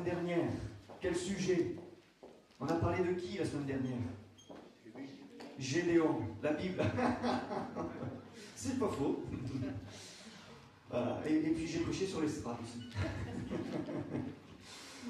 semaine dernière? Quel sujet? On a parlé de qui la semaine dernière? Gédéon, la Bible. C'est pas faux. Voilà. Et puis j'ai prêché sur l'estrade aussi.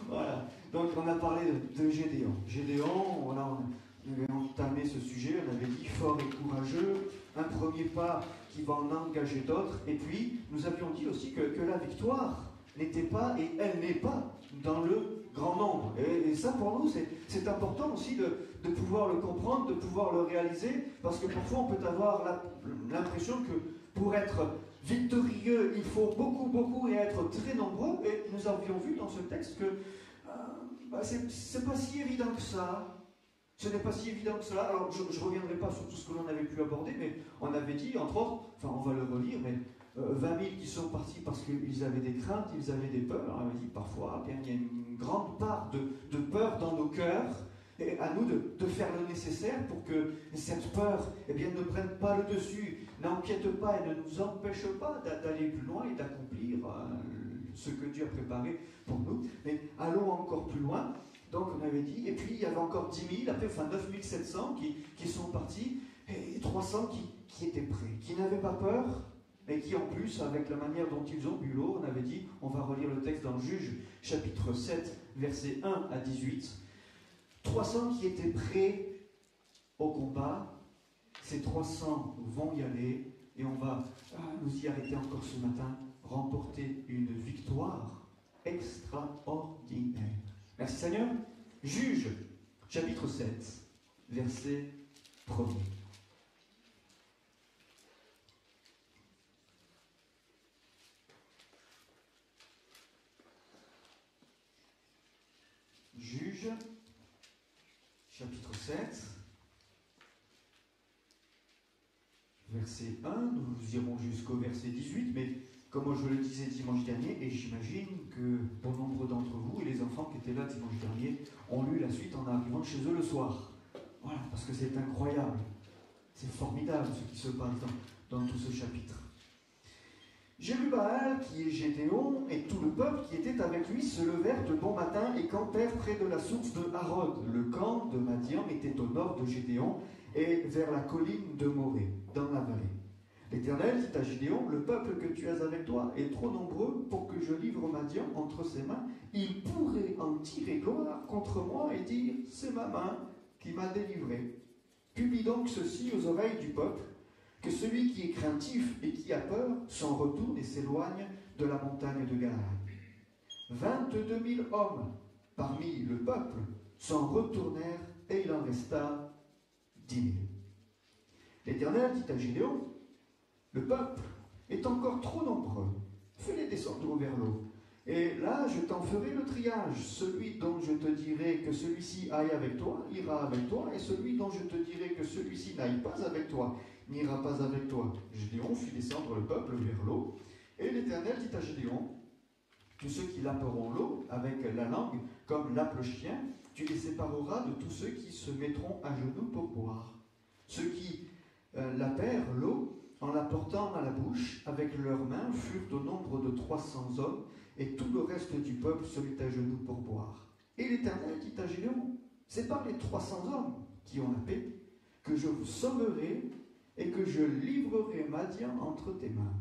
Voilà. Donc on a parlé de Gédéon. Gédéon, on avait entamé ce sujet, on avait dit fort et courageux, un premier pas qui va en engager d'autres. Et puis nous avions dit aussi que la victoire n'était pas et elle n'est pas dans le grand nombre. Et ça pour nous c'est important aussi de pouvoir le comprendre, de pouvoir le réaliser, parce que parfois on peut avoir l'impression que pour être victorieux, il faut beaucoup et être très nombreux. Et nous avions vu dans ce texte que c'est pas si évident que ça. Ce n'est pas si évident que cela. Alors, je ne reviendrai pas sur tout ce que l'on avait pu aborder, mais on avait dit, entre autres, enfin, on va le relire, mais 20 000 qui sont partis parce qu'ils avaient des craintes, ils avaient des peurs. On avait dit, parfois, bien, il y a une grande part de peur dans nos cœurs, et à nous de faire le nécessaire pour que cette peur ne prenne pas le dessus, n'empiète pas et ne nous empêche pas d'aller plus loin et d'accomplir ce que Dieu a préparé pour nous. Mais allons encore plus loin. Donc on avait dit, et puis il y avait encore 10 000, après 9 700 qui sont partis, et 300 qui étaient prêts, qui n'avaient pas peur, et qui en plus, avec la manière dont ils ont bu l'eau, on avait dit, on va relire le texte dans Juge, chapitre 7, versets 1 à 18, 300 qui étaient prêts au combat, ces 300 vont y aller, et on va nous y arrêter encore ce matin, remporter une victoire extraordinaire. Merci Seigneur. Juge, chapitre 7, verset 1er. Juge, chapitre 7, verset 1. Nous irons jusqu'au verset 18, mais comme je le disais dimanche dernier, et j'imagine que bon nombre d'entre vous et les enfants qui étaient là dimanche dernier ont lu la suite en arrivant chez eux le soir. Voilà, parce que c'est incroyable. C'est formidable ce qui se passe dans tout ce chapitre. Jérubaal, qui est Gédéon, et tout le peuple qui était avec lui se levèrent de bon matin et campèrent près de la source de Harod. Le camp de Madian était au nord de Gédéon et vers la colline de Morée, dans la vallée. L'Éternel dit à Gédéon, le peuple que tu as avec toi est trop nombreux pour que je livre Madian entre ses mains. Il pourrait en tirer gloire contre moi et dire, c'est ma main qui m'a délivré. Publie donc ceci aux oreilles du peuple, que celui qui est craintif et qui a peur s'en retourne et s'éloigne de la montagne de Galaad. 22 000 hommes parmi le peuple s'en retournèrent et il en resta 10 000. L'Éternel dit à Gédéon, le peuple est encore trop nombreux. Fais-les descendre vers l'eau. Et là, je t'en ferai le triage. Celui dont je te dirai que celui-ci aille avec toi, ira avec toi. Et celui dont je te dirai que celui-ci n'aille pas avec toi, n'ira pas avec toi. Gédéon fit descendre le peuple vers l'eau. Et l'Éternel dit à Gédéon, tous ceux qui laperont l'eau avec la langue, comme lappe le chien, tu les sépareras de tous ceux qui se mettront à genoux pour boire. Ceux qui lapèrent l'eau, en la portant à la bouche, avec leurs mains, furent au nombre de 300 hommes, et tout le reste du peuple se mit à genoux pour boire. Et l'Éternel dit à Gédéon, c'est par les 300 hommes qui ont la paix que je vous sauverai et que je livrerai Madian entre tes mains.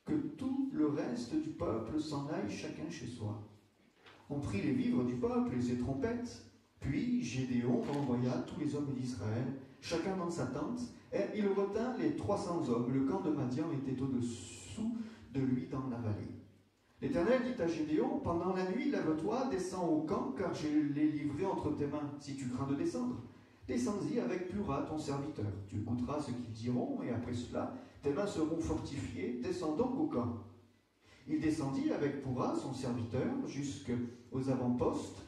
Que tout le reste du peuple s'en aille chacun chez soi. On prit les vivres du peuple et ses trompettes, puis Gédéon envoya tous les hommes d'Israël, chacun dans sa tente, et il retint les 300 hommes. Le camp de Madian était au-dessous de lui dans la vallée. L'Éternel dit à Gédéon, pendant la nuit, lève-toi, descends au camp, car je l'ai livré entre tes mains, si tu crains de descendre. Descends-y avec Pura, ton serviteur. Tu écouteras ce qu'ils diront, et après cela, tes mains seront fortifiées. Descends donc au camp. Il descendit avec Pura, son serviteur, jusqu'aux avant-postes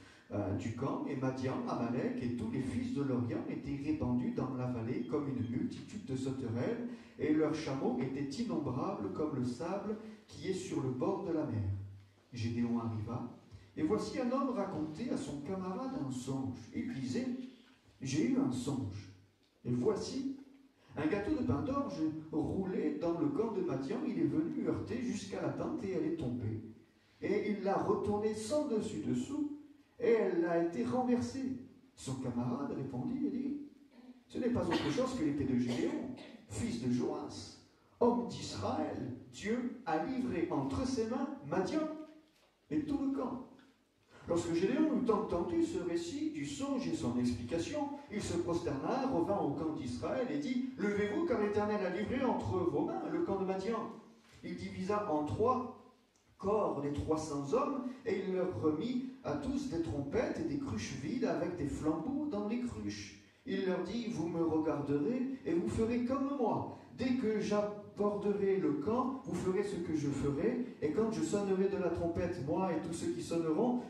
du camp, et Madian, Amalek et tous les fils de l'Orient étaient répandus dans la vallée comme une multitude de sauterelles, et leurs chameaux étaient innombrables comme le sable qui est sur le bord de la mer. Gédéon arriva, et voici un homme racontait à son camarade un songe. Il disait, j'ai eu un songe, et voici, un gâteau de pain d'orge roulé dans le camp de Madian, il est venu heurter jusqu'à la tente et elle est tombée. et il l'a retournée sans dessus-dessous, et elle a été renversée. Son camarade répondit et dit, ce n'est pas autre chose que l'épée de Gédéon, fils de Joas, homme d'Israël. Dieu a livré entre ses mains Madian et tout le camp. Lorsque Gédéon eut entendu ce récit du songe et son explication, il se prosterna, revint au camp d'Israël et dit, levez-vous car l'Éternel a livré entre vos mains le camp de Madian. Il divisa en 3 corps les 300 hommes, et il leur remit à tous des trompettes et des cruches vides avec des flambeaux dans les cruches. Il leur dit, vous me regarderez et vous ferez comme moi. Dès que j'aborderai le camp, vous ferez ce que je ferai, et quand je sonnerai de la trompette, moi et tous ceux qui seront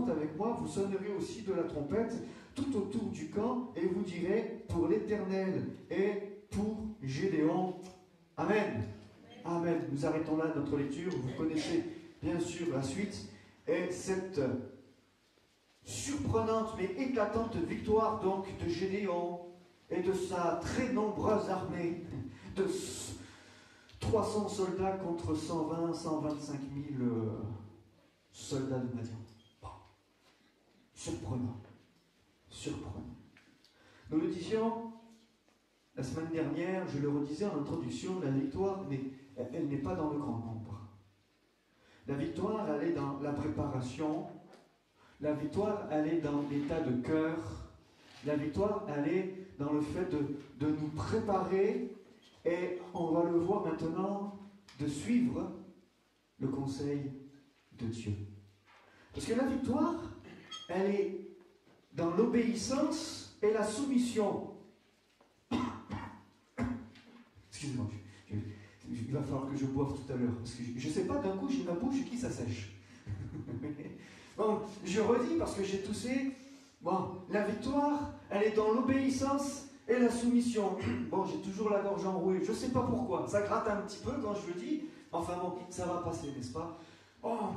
avec moi, vous sonnerez aussi de la trompette tout autour du camp, et vous direz, pour l'Éternel et pour Gédéon. Amen. Amen. Nous arrêtons là notre lecture. Vous connaissez bien sûr la suite. Et cette surprenante mais éclatante victoire donc de Gédéon et de sa très nombreuse armée de 300 soldats contre 120, 125 000 soldats de Madian. Bon. Surprenant. Surprenant. Nous le disions la semaine dernière, je le redisais en introduction, la victoire, elle n'est pas dans le grand nombre. La victoire, elle est dans la préparation. La victoire, elle est dans l'état de cœur. La victoire, elle est dans le fait de nous préparer, et on va le voir maintenant, de suivre le conseil de Dieu. Parce que la victoire, elle est dans l'obéissance et la soumission. Excusez-moi, il va falloir que je boive tout à l'heure, parce que je ne sais pas, d'un coup, j'ai ma bouche qui s'assèche. Bon, je redis parce que j'ai toussé. Bon, la victoire, elle est dans l'obéissance et la soumission. Bon, j'ai toujours la gorge enrouée, je ne sais pas pourquoi. Ça gratte un petit peu quand je le dis. Enfin bon, ça va passer, n'est-ce pas? Oh,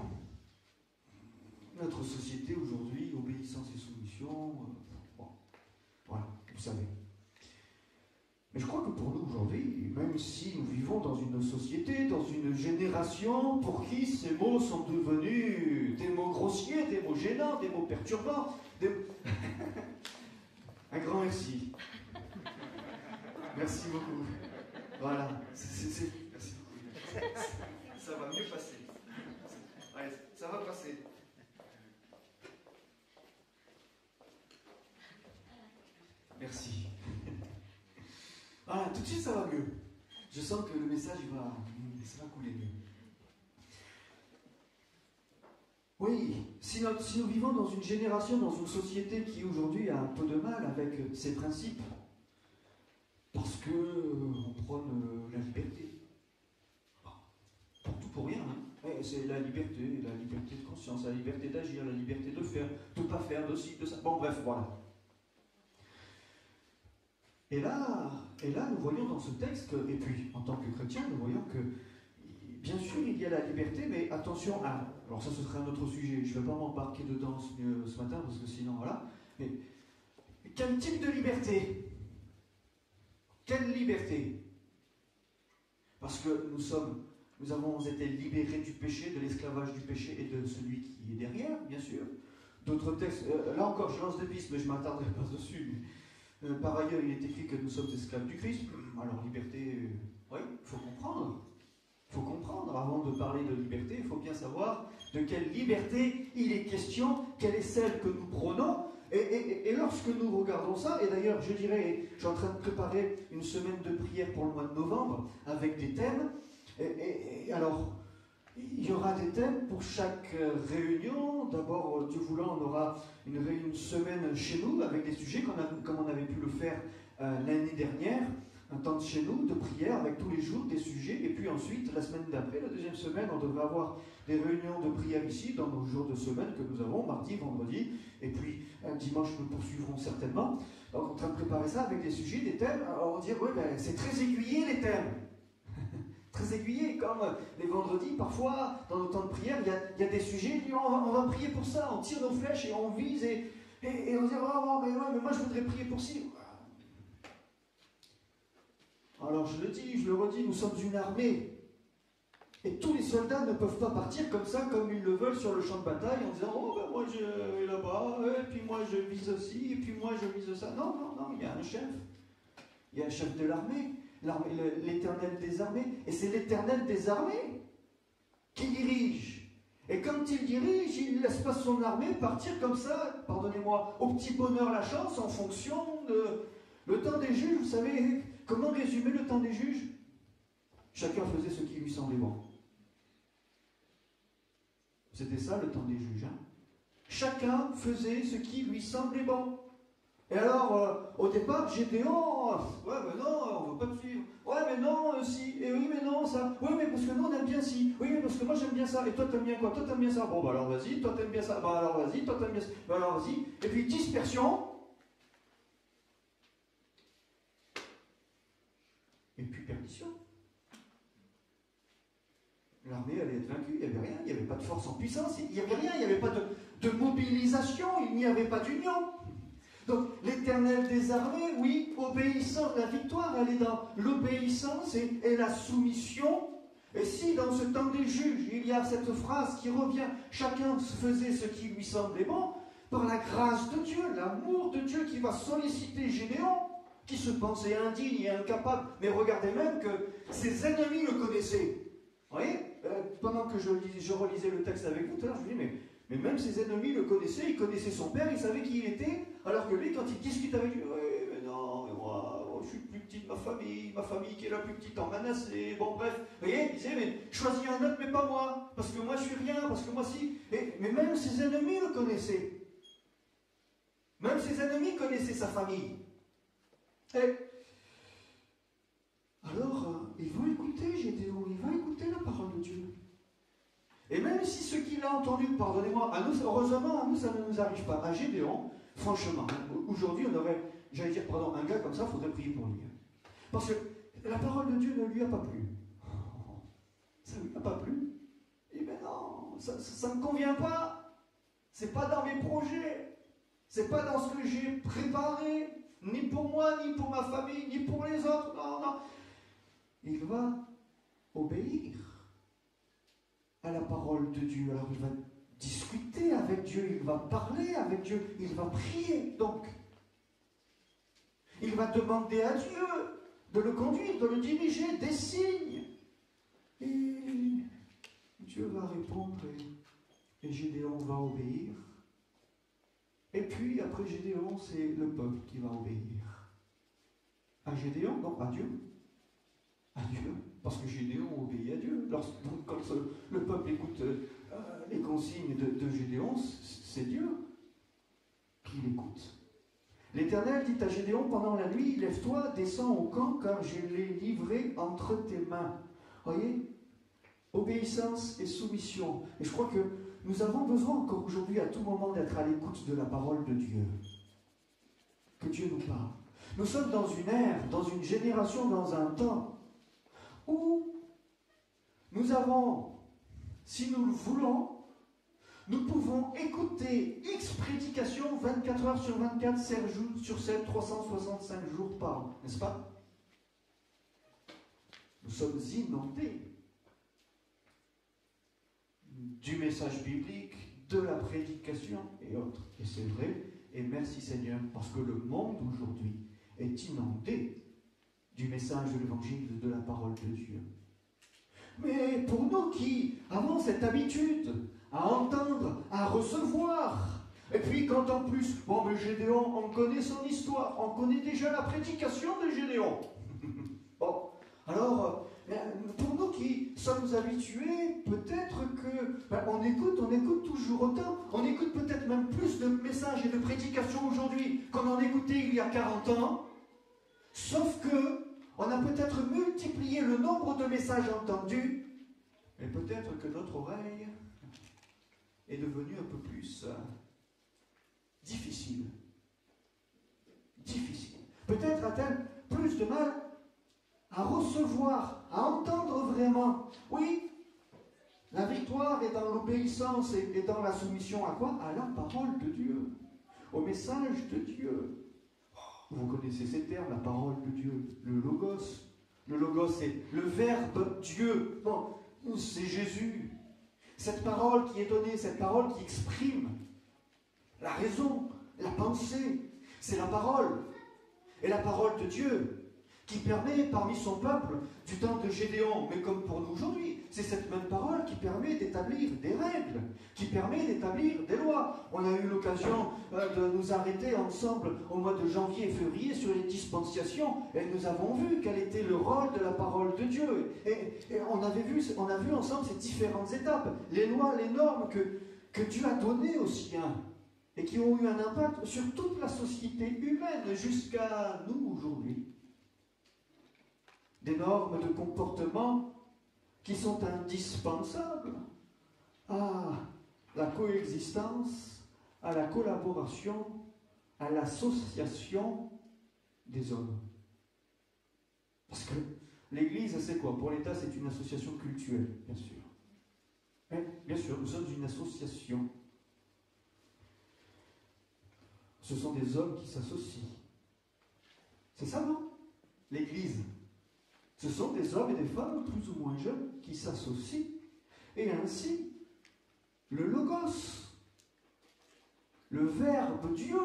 notre société aujourd'hui, obéissance et soumission, bon, voilà, vous savez. Mais je crois que pour nous aujourd'hui, même si nous vivons dans une société, dans une génération pour qui ces mots sont devenus des mots grossiers, des mots gênants, des mots perturbants, un grand merci. Merci beaucoup. Voilà, merci beaucoup. Ça va mieux passer. Allez, ça va passer. Merci. Voilà, tout de suite ça va mieux. Je sens que le message ça va couler mieux. Oui, si nous vivons dans une génération, dans une société qui aujourd'hui a un peu de mal avec ses principes, parce qu'on prône la liberté. Pour tout, pour rien. Hein. C'est la liberté de conscience, la liberté d'agir, la liberté de faire, de ne pas faire, de ci, de ça. Bon, bref, voilà. Et là, nous voyons dans ce texte, et puis en tant que chrétiens, nous voyons que, bien sûr, il y a la liberté, mais attention à... Alors ça, ce serait un autre sujet, je ne vais pas m'embarquer dedans ce matin, parce que sinon, voilà. Mais quel type de liberté? Quelle liberté? Parce que nous avons été libérés du péché, de l'esclavage du péché et de celui qui est derrière, bien sûr. D'autres textes, là encore, je lance des pistes, mais je ne m'attarderai pas dessus. Par ailleurs, il est écrit que nous sommes esclaves du Christ. Alors, liberté, oui, il faut comprendre. Il faut comprendre. Avant de parler de liberté, il faut bien savoir de quelle liberté il est question, quelle est celle que nous prônons. Et lorsque nous regardons ça, et d'ailleurs, je suis en train de préparer une semaine de prière pour le mois de novembre avec des thèmes. Et alors, il y aura des thèmes pour chaque réunion. D'abord, Dieu voulant, on aura une semaine chez nous avec des sujets comme on avait pu le faire l'année dernière. Un temps de chez nous, de prière, avec tous les jours des sujets. Et puis ensuite, la semaine d'après, la deuxième semaine, on devrait avoir des réunions de prière ici, dans nos jours de semaine que nous avons, mardi, vendredi. Et puis, dimanche, nous poursuivrons certainement. Donc, on est en train de préparer ça avec des sujets, des thèmes. Alors, on va dire, oui, ben, c'est très aiguillé, les thèmes. Très aiguillé, comme les vendredis, parfois, dans nos temps de prière, il y a des sujets, on va prier pour ça, on tire nos flèches et on vise, et on dit, oh, mais moi je voudrais prier pour ci. Alors je le dis, je le redis, nous sommes une armée. Et tous les soldats ne peuvent pas partir comme ça, comme ils le veulent sur le champ de bataille, en disant oh ben moi je vais là-bas, et puis moi je vise aussi, et puis moi je vise ça. Non, non, non, il y a un chef. Il y a un chef de l'armée, l'Éternel des armées. Et c'est l'Éternel des armées qui dirige. Et quand il dirige, il ne laisse pas son armée partir comme ça, pardonnez-moi, au petit bonheur la chance en fonction de... Le temps des juges, vous savez, comment résumer le temps des juges? Chacun faisait ce qui lui semblait bon. C'était ça le temps des juges. Hein. Chacun faisait ce qui lui semblait bon. Et alors, au départ, Gédéon, ouais, mais non, on ne veut pas te suivre. Ouais, mais non, si. Et oui, mais non, ça. Ouais, mais parce que nous, on aime bien si. Oui, mais parce que moi, j'aime bien ça. Et toi, t'aimes bien quoi? Toi, t'aimes bien ça. Bon, bah alors vas-y. Toi, t'aimes bien ça. Bah alors vas-y. Toi, t'aimes bien ça. Bah alors vas-y. Et puis, dispersion. Et puis, perdition. L'armée allait être vaincue. Il n'y avait rien. Il n'y avait pas de force en puissance. Il n'y avait rien. Il n'y avait pas de mobilisation. Il n'y avait pas d'union. Donc, l'Éternel des armées, oui, obéissance, la victoire, elle est dans l'obéissance et la soumission. Et si dans ce temps des juges, il y a cette phrase qui revient, chacun faisait ce qui lui semblait bon, par la grâce de Dieu, l'amour de Dieu qui va solliciter Gédéon, qui se pensait indigne et incapable, mais regardez même que ses ennemis le connaissaient. Vous voyez, pendant que je relisais le texte avec vous, tout à l'heure, je me dis, mais même ses ennemis le connaissaient, ils connaissaient son père, ils savaient qui il était, alors que lui, quand il discute avec lui, oui, mais non, mais moi, je suis le plus petit de ma famille qui est la plus petite en Manassé, bon bref, vous voyez, il disait, mais choisis un autre, mais pas moi, parce que moi je suis rien, parce que moi si, mais même ses ennemis le connaissaient. Même ses ennemis connaissaient sa famille. Et alors, il va écouter Gédéon, il va écouter la parole de Dieu. Et même si ce qu'il a entendu, pardonnez-moi, à nous, heureusement, à nous, ça ne nous arrive pas. À Gédéon, franchement, aujourd'hui, on aurait, j'allais dire, pardon, un gars comme ça, il faudrait prier pour lui. Parce que la parole de Dieu ne lui a pas plu. Ça ne lui a pas plu. Et bien non, ça ne me convient pas. C'est pas dans mes projets. C'est pas dans ce que j'ai préparé, ni pour moi, ni pour ma famille, ni pour les autres. Non, non. Il va obéir à la parole de Dieu. Alors il va discuter avec Dieu, il va parler avec Dieu, il va prier. Donc, il va demander à Dieu de le conduire, de le diriger, des signes. Et Dieu va répondre et Gédéon va obéir. Et puis, après Gédéon, c'est le peuple qui va obéir. À Gédéon, non, à Dieu. À Dieu. Parce que Gédéon obéit à Dieu. Quand le peuple écoute les consignes de Gédéon, c'est Dieu qui l'écoute. L'Éternel dit à Gédéon pendant la nuit, lève-toi, descends au camp, car je l'ai livré entre tes mains. Voyez, obéissance et soumission. Et je crois que nous avons besoin encore aujourd'hui, à tout moment, d'être à l'écoute de la parole de Dieu. Que Dieu nous parle. Nous sommes dans une ère, dans une génération, dans un temps où nous avons, si nous le voulons, nous pouvons écouter X prédications 24 heures sur 24, 7 jours sur 7, 365 jours par an, n'est-ce pas? Nous sommes inondés du message biblique, de la prédication et autres. Et c'est vrai, et merci Seigneur, parce que le monde aujourd'hui est inondé du message de l'évangile, de la parole de Dieu. Mais pour nous qui avons cette habitude à entendre, à recevoir, et puis quand en plus, bon mais Gédéon, on connaît son histoire, on connaît déjà la prédication de Gédéon. Bon, alors, pour nous qui sommes habitués, peut-être que on écoute toujours autant, on écoute peut-être même plus de messages et de prédications aujourd'hui qu'on en écoutait il y a 40 ans, sauf que on a peut-être multiplié le nombre de messages entendus, mais peut-être que notre oreille est devenue un peu plus difficile. Difficile. Peut-être a-t-elle plus de mal à recevoir, à entendre vraiment. Oui, la victoire est dans l'obéissance et dans la soumission à quoi? À la parole de Dieu, au message de Dieu. Vous connaissez ces termes, la parole de Dieu, le logos. Le logos, c'est le verbe Dieu. Bon, c'est Jésus. Cette parole qui est donnée, cette parole qui exprime la raison, la pensée, c'est la parole. Et la parole de Dieu qui permet parmi son peuple du temps de Gédéon, mais comme pour nous aujourd'hui, c'est cette même parole qui permet d'établir des règles, qui permet d'établir des lois. On a eu l'occasion de nous arrêter ensemble au mois de janvier et février sur les dispensations, et nous avons vu quel était le rôle de la parole de Dieu. Et on a vu ensemble ces différentes étapes, les lois, les normes que Dieu a données aux siens, et qui ont eu un impact sur toute la société humaine jusqu'à nous aujourd'hui. Des normes de comportement qui sont indispensables à la coexistence, à la collaboration, à l'association des hommes. Parce que l'Église, c'est quoi? Pour l'État, c'est une association cultuelle, bien sûr. Mais, bien sûr, nous sommes une association. Ce sont des hommes qui s'associent. C'est ça, non? L'Église. Ce sont des hommes et des femmes plus ou moins jeunes qui s'associent. Et ainsi, le Logos, le Verbe Dieu,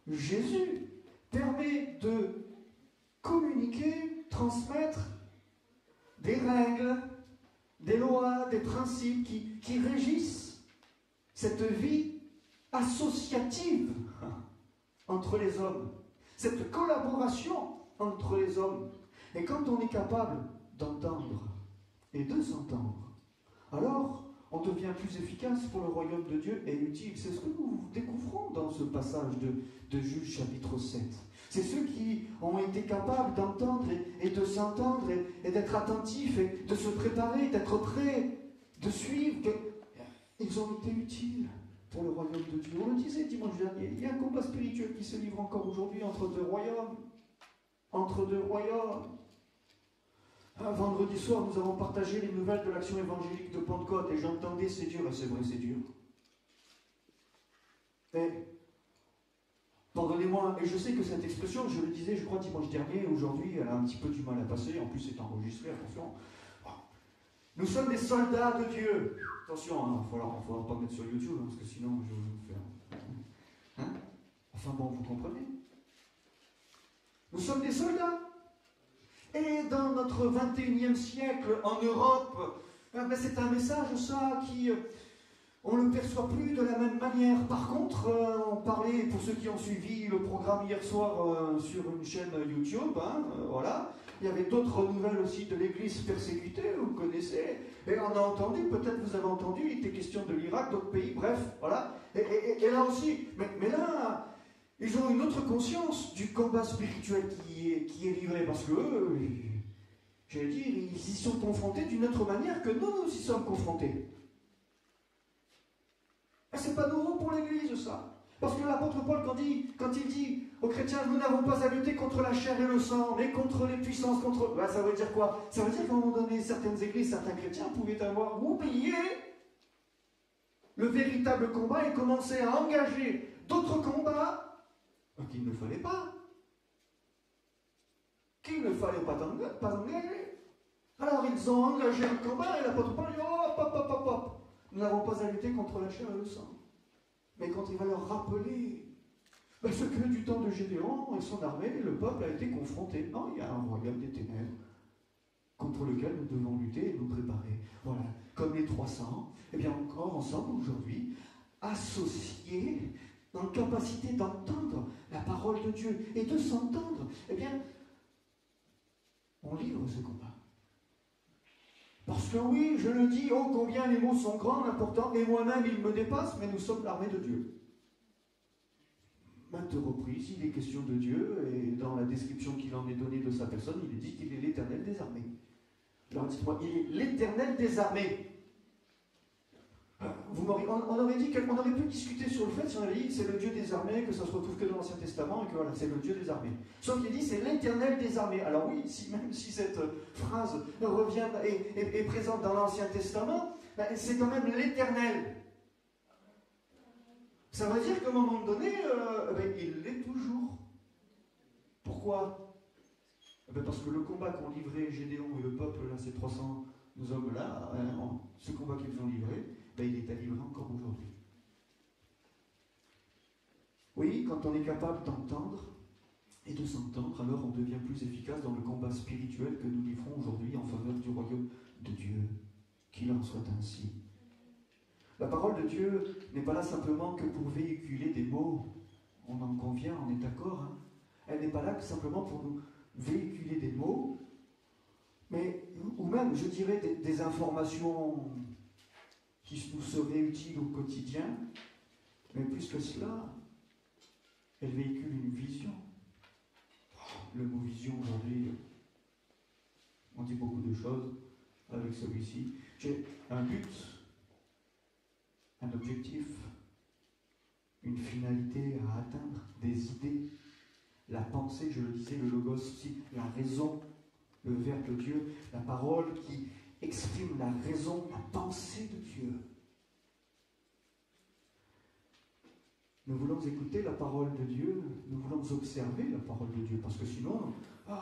Jésus, permet de communiquer, transmettre des règles, des lois, des principes qui régissent cette vie associative entre les hommes, cette collaboration entre les hommes. Et quand on est capable d'entendre et de s'entendre, alors on devient plus efficace pour le royaume de Dieu et utile. C'est ce que nous découvrons dans ce passage de Juge chapitre 7. C'est ceux qui ont été capables d'entendre et de s'entendre et d'être attentifs et de se préparer, d'être prêts, de suivre. Ils ont été utiles pour le royaume de Dieu. On le disait dimanche dernier, il y a un combat spirituel qui se livre encore aujourd'hui entre deux royaumes. Entre deux royaumes. Un vendredi soir, nous avons partagé les nouvelles de l'action évangélique de Pentecôte et j'entendais c'est dur, et c'est vrai, c'est dur. Et pardonnez-moi, et je sais que cette expression, je le disais, je crois, dimanche dernier, aujourd'hui, elle a un petit peu du mal à passer, en plus c'est enregistré, attention. Nous sommes des soldats de Dieu. Attention, il ne faudra pas mettre sur YouTube, parce que sinon je vais vous faire. Hein? Enfin bon, vous comprenez? Nous sommes des soldats. Et dans notre 21e siècle, en Europe, c'est un message, ça, qui... on ne le perçoit plus de la même manière. Par contre, on parlait, pour ceux qui ont suivi le programme hier soir sur une chaîne YouTube, voilà, il y avait d'autres nouvelles aussi de l'Église persécutée, vous connaissez, et on a entendu, peut-être vous avez entendu, il était question de l'Irak, d'autres pays, bref, voilà. Et là aussi, mais là... ils ont une autre conscience du combat spirituel qui est livré, parce que eux, j'allais dire, ils y sont confrontés d'une autre manière que nous y sommes confrontés. Et c'est pas nouveau pour l'Église, ça. Parce que l'apôtre Paul, quand il dit aux chrétiens, nous n'avons pas à lutter contre la chair et le sang, mais contre les puissances, contre... Ben, ça veut dire quoi? Ça veut dire qu'à un moment donné, certaines églises, certains chrétiens pouvaient avoir oublié le véritable combat et commencer à engager d'autres combats qu'il ne fallait pas. Qu'il ne fallait pas engager. Alors ils ont engagé un combat et l'apôtre Paul dit hop. Nous n'avons pas à lutter contre la chair et le sang. Mais quand il va leur rappeler ce que du temps de Gédéon et son armée, le peuple a été confronté. Non, il y a un royaume des ténèbres contre lequel nous devons lutter et nous préparer. Voilà, comme les 300, et bien encore ensemble aujourd'hui, associés, en capacité d'entendre la parole de Dieu et de s'entendre, eh bien, on livre ce combat. Parce que oui, je le dis, oh combien les mots sont grands, importants, et moi-même ils me dépassent, mais nous sommes l'armée de Dieu. Maintes reprises, il est question de Dieu, et dans la description qu'il en est donnée de sa personne, il est dit qu'il est l'Éternel des armées. Alors dites-moi, il est l'Éternel des armées. On aurait dit qu'on aurait pu discuter sur le fait si on avait dit que c'est le Dieu des armées, que ça se retrouve que dans l'Ancien Testament et que voilà, c'est le Dieu des armées. Sauf qu'il dit c'est l'Éternel des armées. Alors oui, même si cette phrase revient est présente dans l'Ancien Testament, c'est quand même l'Éternel. Ça veut dire qu'à un moment donné, il l'est toujours. Pourquoi? Parce que le combat qu'ont livré Gédéon et le peuple, là, ces 300 Nous hommes-là, ce combat qu'ils ont livré, ben, il est à livrer encore aujourd'hui. Oui, quand on est capable d'entendre et de s'entendre, alors on devient plus efficace dans le combat spirituel que nous livrons aujourd'hui en faveur du royaume de Dieu. Qu'il en soit ainsi. La parole de Dieu n'est pas là simplement que pour véhiculer des mots. On en convient, on est d'accord. Hein? Elle n'est pas là que simplement pour nous véhiculer des mots, mais, ou même, je dirais, des informations qui nous seraient utiles au quotidien. Mais plus que cela, elle véhicule une vision. Le mot vision aujourd'hui, on dit beaucoup de choses avec celui-ci. J'ai un but, un objectif, une finalité à atteindre, des idées, la pensée, je le disais, le logos aussi, la raison, le verbe de Dieu, la parole qui exprime la raison, la pensée de Dieu. Nous voulons écouter la parole de Dieu, nous voulons observer la parole de Dieu, parce que sinon,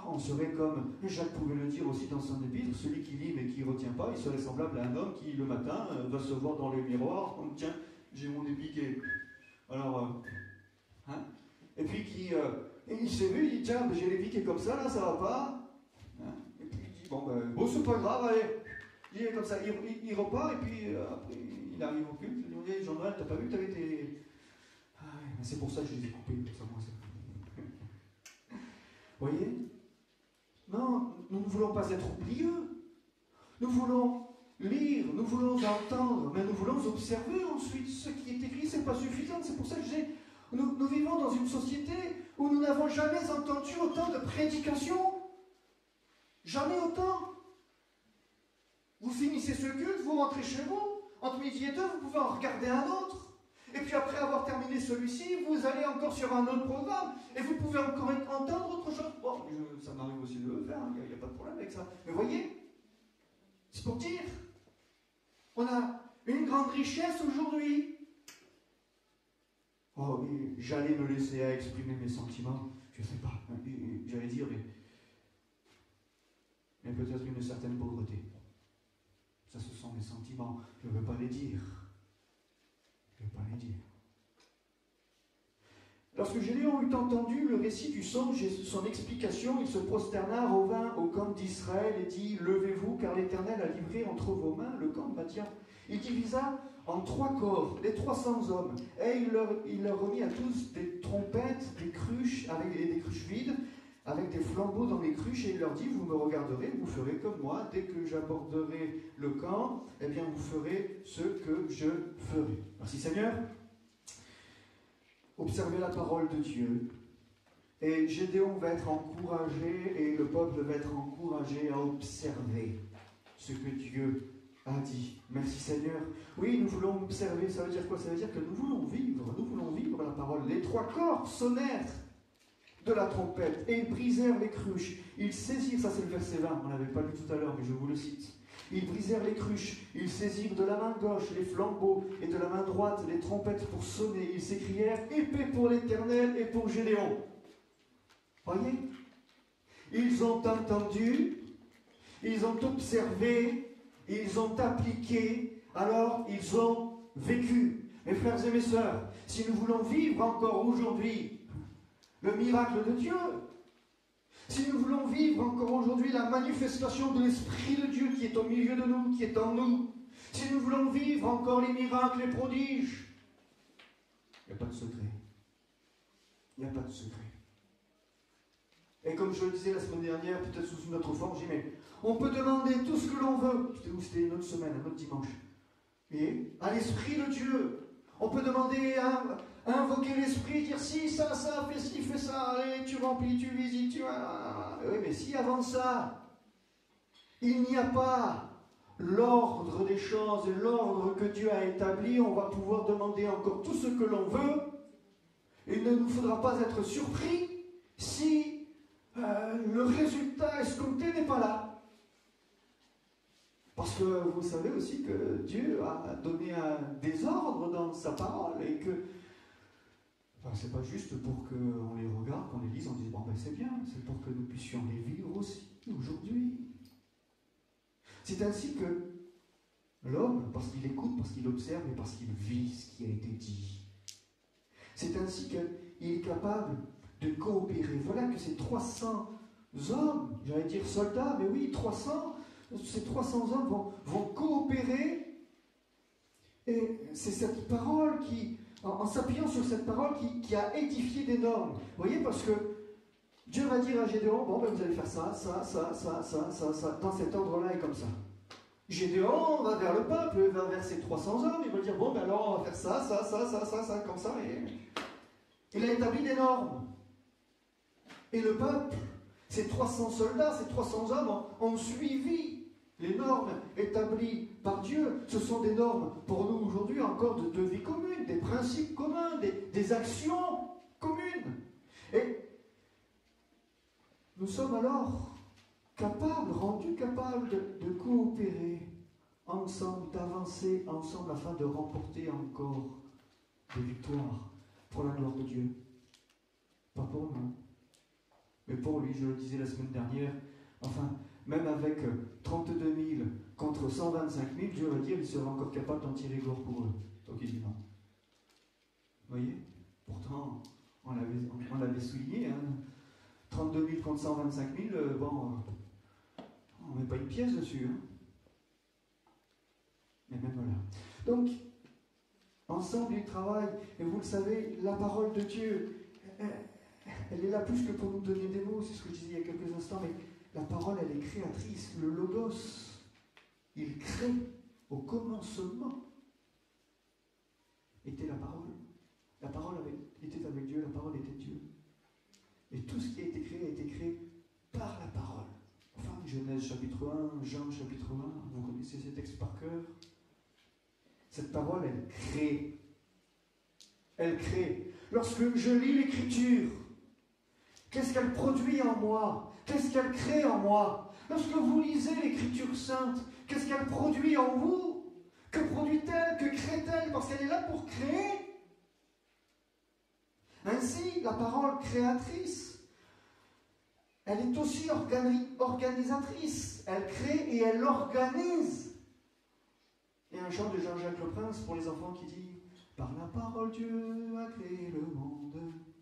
on serait comme, Jacques pouvait le dire aussi dans son épître, celui qui lit mais qui ne retient pas, il serait semblable à un homme qui, le matin, va se voir dans le miroir, donc tiens, j'ai mon nez piqué. Alors, et puis il s'est vu, il dit, tiens, j'ai les piqués comme ça, là, ça va pas. Hein, et puis il dit, bon, c'est pas grave, allez. Il est comme ça, il repart, et puis après, il arrive au culte, il dit, Jean-Noël, t'as pas vu que t'avais tes... C'est pour ça que je les ai coupés, ça, moi, vous voyez? Non, nous ne voulons pas être oublieux. Nous voulons lire, nous voulons entendre, mais nous voulons observer ensuite. Ce qui est écrit, ce n'est pas suffisant. C'est pour ça que nous vivons dans une société où nous n'avons jamais entendu autant de prédications. Jamais autant. Vous finissez ce culte, vous rentrez chez vous. Entre midi et deux, vous pouvez en regarder un autre. Et puis après avoir terminé celui-ci, vous allez encore sur un autre programme. Et vous pouvez encore entendre autre chose. Bon, ça m'arrive aussi de le faire, il n'y a pas de problème avec ça. Mais voyez, c'est pour dire, on a une grande richesse aujourd'hui. Oh oui, j'allais me laisser à exprimer mes sentiments. Je ne sais pas, j'allais dire, mais peut-être une certaine pauvreté. Ça, ce sont mes sentiments. Je ne veux pas les dire. Je ne veux pas les dire. Lorsque Gédéon eut entendu le récit du songe et son explication, il se prosterna, revint au camp d'Israël et dit, levez-vous, car l'Éternel a livré entre vos mains le camp de Madian. Il divisa en 3 corps les 300 hommes, et il leur remit à tous des trompettes, des cruches, des cruches vides, avec des flambeaux dans les cruches, et il leur dit, vous me regarderez, vous ferez comme moi, dès que j'aborderai le camp, eh bien vous ferez ce que je ferai. Merci Seigneur. Observez la parole de Dieu. Et Gédéon va être encouragé, et le peuple va être encouragé à observer ce que Dieu a dit. Merci Seigneur. Oui, nous voulons observer. Ça veut dire quoi? Ça veut dire que nous voulons vivre la parole. Les 3 corps sonnèrent de la trompette, et ils brisèrent les cruches. Ils saisirent, ça c'est le verset 20, on ne l'avait pas lu tout à l'heure, mais je vous le cite. Ils brisèrent les cruches, ils saisirent de la main gauche les flambeaux, et de la main droite les trompettes pour sonner. Ils s'écrièrent, épée pour l'Éternel et pour Gédéon. Voyez? Ils ont entendu, ils ont observé, ils ont appliqué, alors ils ont vécu. Mes frères et mes sœurs, si nous voulons vivre encore aujourd'hui le miracle de Dieu, si nous voulons vivre encore aujourd'hui la manifestation de l'Esprit de Dieu qui est au milieu de nous, qui est en nous, si nous voulons vivre encore les miracles, les prodiges, il n'y a pas de secret. Il n'y a pas de secret. Et comme je le disais la semaine dernière, peut-être sous une autre forme, j'ai dit, mais on peut demander tout ce que l'on veut. C'était une autre semaine, un autre dimanche. Et à l'Esprit de Dieu, on peut demander à invoquer l'Esprit, dire si, ça, fais ci, fais ça, allez, tu remplis, tu visites, tu... Oui, mais si avant ça, il n'y a pas l'ordre des choses et l'ordre que Dieu a établi, on va pouvoir demander encore tout ce que l'on veut. Il ne nous faudra pas être surpris si le résultat escompté n'est pas là. Parce que vous savez aussi que Dieu a donné un désordre dans sa parole et que c'est pas juste pour qu'on les regarde, qu'on les lise, on dise bon ben c'est bien, c'est pour que nous puissions les vivre aussi aujourd'hui. C'est ainsi que l'homme, parce qu'il écoute, parce qu'il observe et parce qu'il vit ce qui a été dit, c'est ainsi qu'il est capable de coopérer. Voilà que ces 300 hommes, j'allais dire soldats, mais oui, ces 300 hommes vont coopérer. Et c'est cette parole qui, en s'appuyant sur cette parole, qui a édifié des normes. Vous voyez, parce que Dieu va dire à Gédéon, bon, ben, vous allez faire ça, dans cet ordre-là et comme ça. Gédéon va vers le peuple, va vers ses 300 hommes, il va dire, bon, ben alors on va faire ça, comme ça. Et il a établi des normes. Et le peuple, ces 300 soldats, ces 300 hommes ont suivi les normes établies par Dieu. Ce sont des normes pour nous aujourd'hui encore de vie commune, des principes communs, des actions communes. Et nous sommes alors rendus capables de coopérer ensemble, d'avancer ensemble afin de remporter encore des victoires pour la gloire de Dieu. Pas pour nous, mais pour lui. Je le disais la semaine dernière, enfin, même avec 32 000 contre 125 000, Dieu va dire qu'il sera encore capable d'en tirer gloire pour eux. Donc il dit non. Vous voyez? Pourtant, on l'avait souligné, hein. 32 000 contre 125 000, bon, on ne met pas une pièce dessus. Hein. Mais même voilà. Donc, ensemble, ils travaillent. Et vous le savez, la parole de Dieu, elle est là plus que pour nous donner des mots. C'est ce que je disais il y a quelques instants. Mais la parole, elle est créatrice. Le logos, il crée au commencement. Était la parole. La parole était avec Dieu. La parole était Dieu. Et tout ce qui a été créé par la parole. Enfin, Genèse chapitre 1, Jean chapitre 1, vous connaissez ces textes par cœur. Cette parole, elle crée. Elle crée. Lorsque je lis l'Écriture, qu'est-ce qu'elle produit en moi? Qu'est-ce qu'elle crée en moi? Lorsque vous lisez l'Écriture sainte, qu'est-ce qu'elle produit en vous? Que produit-elle? Que crée-t-elle? Parce qu'elle est là pour créer. Ainsi, la parole créatrice, elle est aussi organisatrice. Elle crée et elle organise. Il y a un chant de Jean-Jacques Leprince pour les enfants qui dit « Par la parole, Dieu a créé le monde. »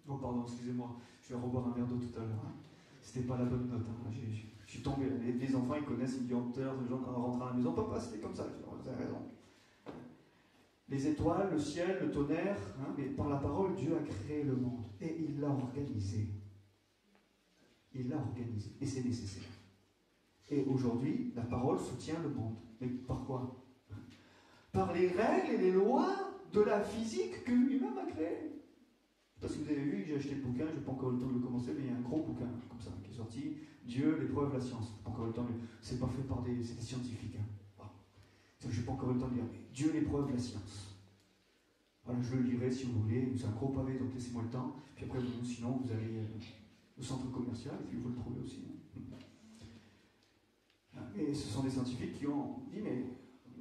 Oh pardon, excusez-moi, je vais reboire un verre d'eau tout à l'heure. Hein. C'était pas la bonne note. Hein. Je suis tombé. Les enfants, ils connaissent, ils disent en rentrant à la maison. Papa, c'était comme ça. Vous avez raison. Les étoiles, le ciel, le tonnerre, hein, mais par la parole, Dieu a créé le monde. Et il l'a organisé. Il l'a organisé. Et c'est nécessaire. Et aujourd'hui, la parole soutient le monde. Mais par quoi? Par les règles et les lois de la physique que lui-même a créées. Parce que vous avez vu, j'ai acheté le bouquin, je n'ai pas encore eu le temps de le commencer, mais il y a un gros bouquin comme ça qui est sorti, Dieu, l'épreuve, la science. Pas encore eu le temps de... C'est pas fait par des scientifiques. Hein. Bon. Je n'ai pas encore eu le temps de lire, mais Dieu, l'épreuve, la science. Voilà, je le lirai si vous voulez, c'est un gros pavé, donc laissez-moi le temps. Puis après, sinon, vous allez au centre commercial, et puis vous le trouvez aussi. Hein. Et ce sont des scientifiques qui ont dit, mais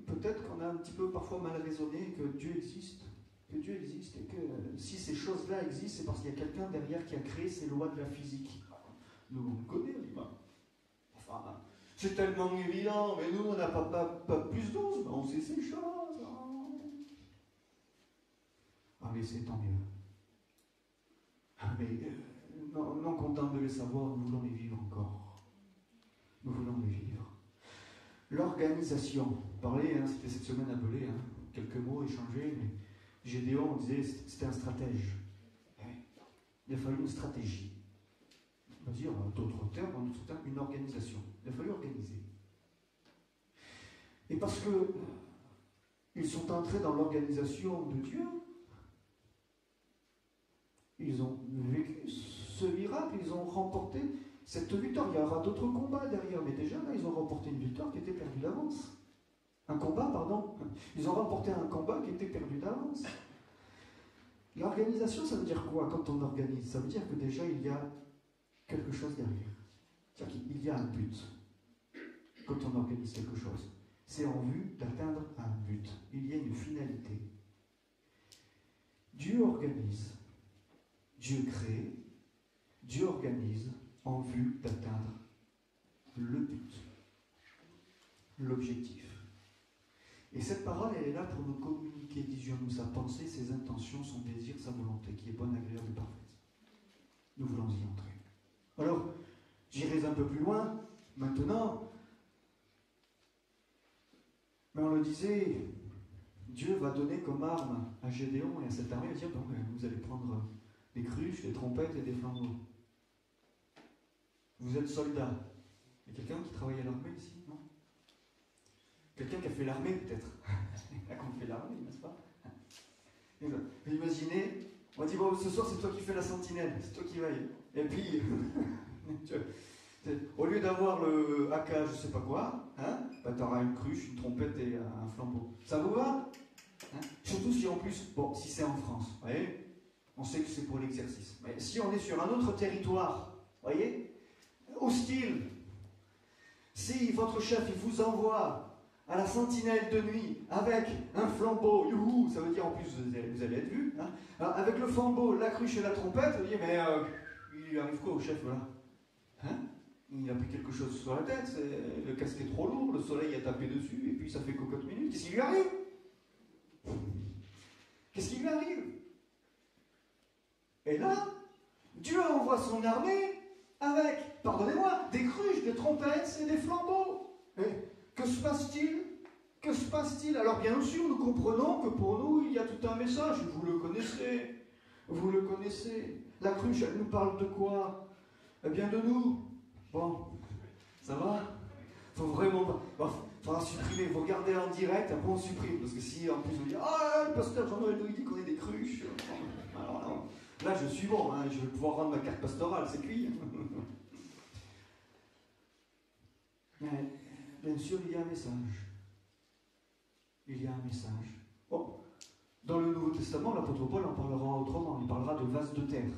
peut-être qu'on a un petit peu parfois mal raisonné que Dieu existe. Que Dieu existe et que si ces choses-là existent, c'est parce qu'il y a quelqu'un derrière qui a créé ces lois de la physique. Nous, on le connaît, on dit, enfin, c'est tellement évident, mais nous, on n'a pas plus d'ose, on sait ces choses. Ah, mais c'est tant mieux. Ah, mais non content de les savoir, nous voulons les vivre encore. Nous voulons les vivre. L'organisation. Parler, hein, c'était cette semaine appelé, hein, quelques mots échangés, mais Gédéon, on disait, c'était un stratège. Il a fallu une stratégie. On va dire, d'autres termes, une organisation. Il a fallu organiser. Et parce que ils sont entrés dans l'organisation de Dieu, ils ont vécu ce miracle, ils ont remporté cette victoire. Il y aura d'autres combats derrière, mais déjà là, ils ont remporté une victoire qui était perdue d'avance. Un combat, pardon. Ils ont remporté un combat qui était perdu d'avance. L'organisation, ça veut dire quoi quand on organise? Ça veut dire que déjà, il y a quelque chose derrière. C'est-à-dire qu'il y a un but quand on organise quelque chose. C'est en vue d'atteindre un but. Il y a une finalité. Dieu organise, Dieu crée, Dieu organise en vue d'atteindre le but. l'objectif. Et cette parole, elle est là pour nous communiquer, disions-nous, sa pensée, ses intentions, son désir, sa volonté, qui est bonne, agréable et parfaite. Nous voulons y entrer. Alors, j'irai un peu plus loin, maintenant, mais on le disait, Dieu va donner comme arme à Gédéon et à cette armée, il va dire, bon, vous allez prendre des cruches, des trompettes et des flambeaux. Vous êtes soldats. Il y a quelqu'un qui travaille à l'armée ici, non? Quelqu'un qui a fait l'armée, peut-être. Il y a qu'on fait l'armée, n'est-ce pas? Vous imaginez, on dit, bon, ce soir, c'est toi qui fais la sentinelle, c'est toi qui veille. Et puis, au lieu d'avoir le AK, je sais pas quoi, hein, bah, tu auras une cruche, une trompette et un flambeau. Ça vous va? Hein? Surtout si en plus, bon, si c'est en France, vous voyez, on sait que c'est pour l'exercice. Mais si on est sur un autre territoire, vous voyez, hostile, si votre chef il vous envoie à la sentinelle de nuit avec un flambeau, youhou, ça veut dire en plus vous allez être vu, hein, avec le flambeau, la cruche et la trompette, vous dites, mais il lui arrive quoi au chef là? Hein? Il a pris quelque chose sur la tête, le casque est trop lourd, le soleil a tapé dessus, et puis ça fait cocotte minute. Qu'est-ce qui lui arrive? Qu'est-ce qui lui arrive? Et là, Dieu envoie son armée avec, pardonnez-moi, des cruches, des trompettes et des flambeaux. Et que se passe-t-il? Que se passe-t-il? Alors bien sûr, nous comprenons que pour nous, il y a tout un message, vous le connaissez. Vous le connaissez. La cruche, elle nous parle de quoi? Eh bien de nous. Bon, ça va? Faut vraiment pas. Bon, faudra supprimer, vous regardez en direct, après on supprime. Parce que si en plus on dit, ah, le pasteur Jean-Noël il dit qu'on est des cruches. Alors, non. Là je suis bon, hein, je vais pouvoir rendre ma carte pastorale, c'est cuit. Mais bien sûr, il y a un message. Il y a un message. Bon, dans le Nouveau Testament, l'apôtre Paul en parlera autrement. Il parlera de vase de terre.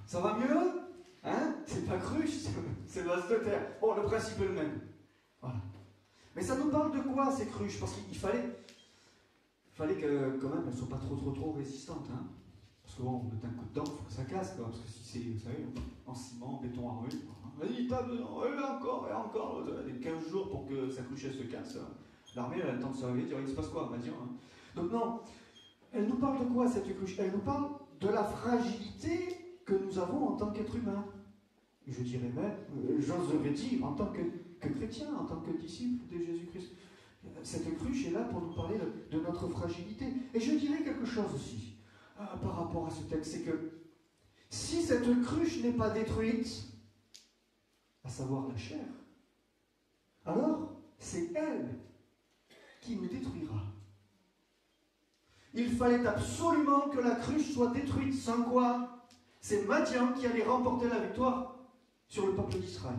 Ça va mieux? Hein? C'est pas cruche, c'est vase de terre. Bon, le principe est le même. Voilà. Mais ça nous parle de quoi ces cruches? Parce qu'il fallait que quand même elles ne soient pas trop résistantes. Hein? Parce que bon, on met un coup dedans, il faut que ça casse. Quoi, parce que si c'est, vous savez, en ciment, en béton armé, vas-y, tape dedans, encore, et encore. Les 15 jours pour que sa cruche se casse. L'armée, elle a le temps de se réveiller, dire, il se passe quoi? Dire, hein. Donc non, elle nous parle de quoi cette cruche? Elle nous parle de la fragilité que nous avons en tant qu'être humain. Je dirais même, j'oserais dire, en tant que chrétien, en tant que disciple de Jésus-Christ. Cette cruche est là pour nous parler de notre fragilité. Et je dirais quelque chose aussi par rapport à ce texte, c'est que si cette cruche n'est pas détruite, à savoir la chair, alors c'est elle qui nous détruira. Il fallait absolument que la cruche soit détruite, sans quoi c'est Madian qui allait remporter la victoire sur le peuple d'Israël.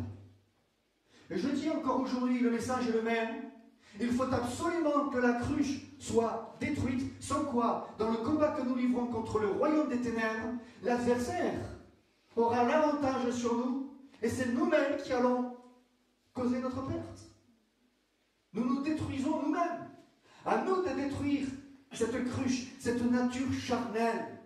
Et je dis encore aujourd'hui, le message est le même. Il faut absolument que la cruche soit détruite, sans quoi, dans le combat que nous livrons contre le royaume des ténèbres, l'adversaire aura l'avantage sur nous, et c'est nous-mêmes qui allons causer notre perte. Nous nous détruisons nous-mêmes. À nous de détruire cette cruche, cette nature charnelle.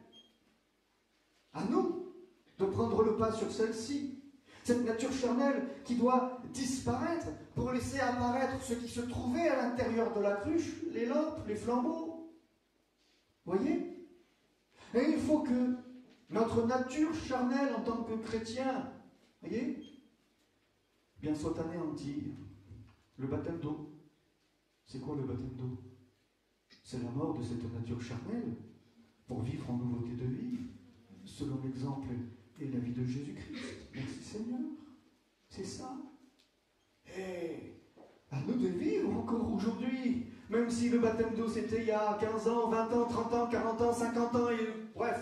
À nous de prendre le pas sur celle-ci. Cette nature charnelle qui doit disparaître pour laisser apparaître ce qui se trouvait à l'intérieur de la cruche, les lampes, les flambeaux. Voyez? Et il faut que notre nature charnelle en tant que chrétien, voyez, bien soit anéantie. Le baptême d'eau. C'est quoi le baptême d'eau? C'est la mort de cette nature charnelle pour vivre en nouveauté de vie, selon l'exemple et la vie de Jésus-Christ. Merci Seigneur. C'est ça. Et à nous de vivre encore aujourd'hui, même si le baptême d'eau c'était il y a 15 ans, 20 ans, 30 ans, 40 ans, 50 ans, et bref.